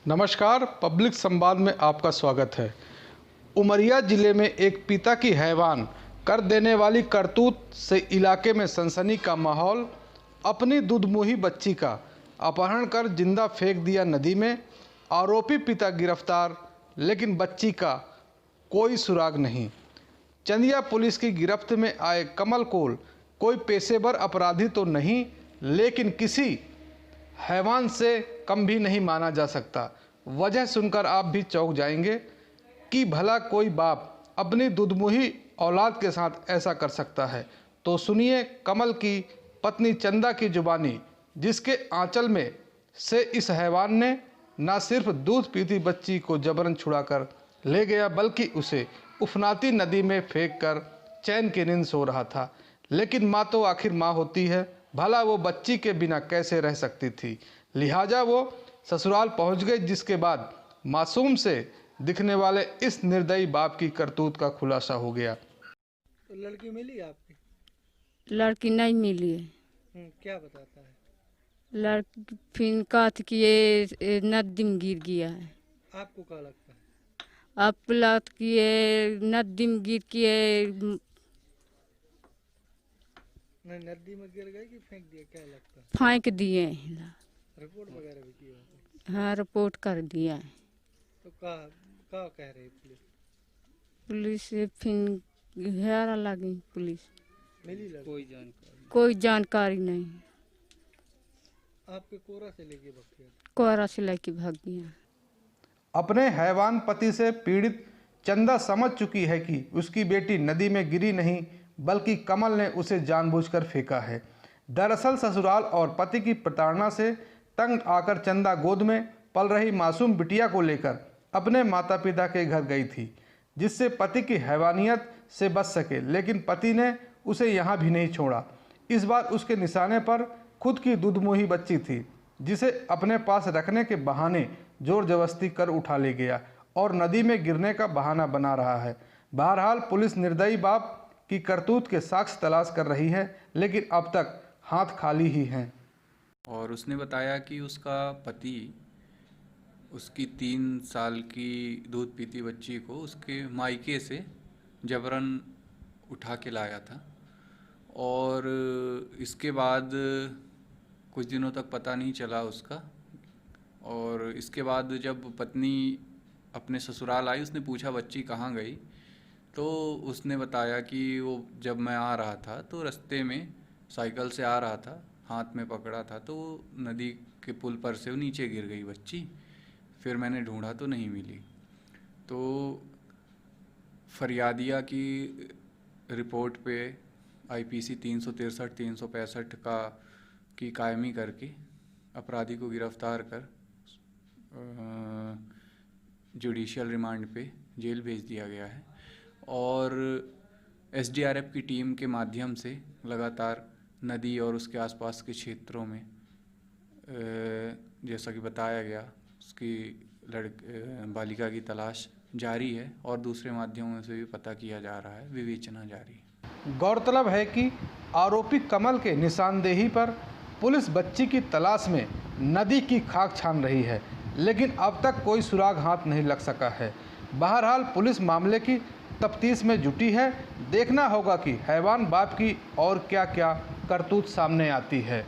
नमस्कार, पब्लिक संवाद में आपका स्वागत है। उमरिया जिले में एक पिता की हैवान कर देने वाली करतूत से इलाके में सनसनी का माहौल। अपनी दुधमुही बच्ची का अपहरण कर जिंदा फेंक दिया नदी में। आरोपी पिता गिरफ्तार, लेकिन बच्ची का कोई सुराग नहीं। चंदिया पुलिस की गिरफ्त में आए कमल कोल कोई पेशेवर अपराधी तो नहीं, लेकिन किसी हैवान से कम भी नहीं माना जा सकता। वजह सुनकर आप भी चौंक जाएंगे कि भला कोई बाप अपनी दुधमुही औलाद के साथ ऐसा कर सकता है। तो सुनिए कमल की पत्नी चंदा की जुबानी, जिसके आंचल में से इस हैवान ने न सिर्फ दूध पीती बच्ची को जबरन छुड़ाकर ले गया, बल्कि उसे उफनाती नदी में फेंक कर चैन की नींद सो रहा था। लेकिन माँ तो आखिर माँ होती है, भला वो बच्ची के बिना कैसे रह सकती थी। लिहाजा वो ससुराल पहुंच गई, जिसके बाद मासूम से दिखने वाले इस निर्दयी बाप की करतूत का खुलासा हो गया। तो लड़की मिली आपकी? लड़की नहीं मिली है। क्या बताता है? लड़की फिर कहत कि ये नदी में गिर गया है। आपको क्या लगता है? अब लगता कि ये नदी में गिर के नहीं, नदी में गिर गई कि फेंक दिया, क्या लगता है? फेंक दिए। रिपोर्ट वगैरह भी की होगी? हाँ, रिपोर्ट कर दिया है। तो क्या कह रही पुलिस? पुलिस से फिर हेरा लगी। पुलिस मिली लड़की? कोई जानकारी नहीं। आपके कोरा से लेके भाग गया? कोरा से लेके भाग गया। अपने हैवान पति से पीड़ित चंदा समझ चुकी है कि उसकी बेटी नदी में गिरी नहीं, बल्कि कमल ने उसे जानबूझकर फेंका है। दरअसल ससुराल और पति की प्रताड़ना से तंग आकर चंदा गोद में पल रही मासूम बिटिया को लेकर अपने माता पिता के घर गई थी, जिससे पति की हैवानियत से बच सके। लेकिन पति ने उसे यहाँ भी नहीं छोड़ा। इस बार उसके निशाने पर खुद की दुधमुही बच्ची थी, जिसे अपने पास रखने के बहाने जोर जबरदस्ती कर उठा ले गया और नदी में गिरने का बहाना बना रहा है। बहरहाल पुलिस निर्दयी बाप की करतूत के साक्ष्य तलाश कर रही है, लेकिन अब तक हाथ खाली ही हैं। और उसने बताया कि उसका पति उसकी 3 साल की दूध पीती बच्ची को उसके मायके से जबरन उठा के लाया था, और इसके बाद कुछ दिनों तक पता नहीं चला उसका। और इसके बाद जब पत्नी अपने ससुराल आई, उसने पूछा बच्ची कहाँ गई, तो उसने बताया कि वो जब मैं आ रहा था तो रास्ते में साइकिल से आ रहा था, हाथ में पकड़ा था, तो नदी के पुल पर से वो नीचे गिर गई बच्ची। फिर मैंने ढूंढा तो नहीं मिली। तो फरियादिया की रिपोर्ट पे आईपीसी 363, 365 की कायमी करके अपराधी को गिरफ्तार कर जुडिशियल रिमांड पे जेल भेज दिया गया है। और एसडीआरएफ की टीम के माध्यम से लगातार नदी और उसके आसपास के क्षेत्रों में जैसा कि बताया गया, उसकी बालिका की तलाश जारी है और दूसरे माध्यमों से भी पता किया जा रहा है, विवेचना जारी है। गौरतलब है कि आरोपी कमल के निशानदेही पर पुलिस बच्ची की तलाश में नदी की खाक छान रही है, लेकिन अब तक कोई सुराग हाथ नहीं लग सका है। बहरहाल पुलिस मामले की तफ्तीश में जुटी है। देखना होगा कि हैवान बाप की और क्या क्या करतूत सामने आती है।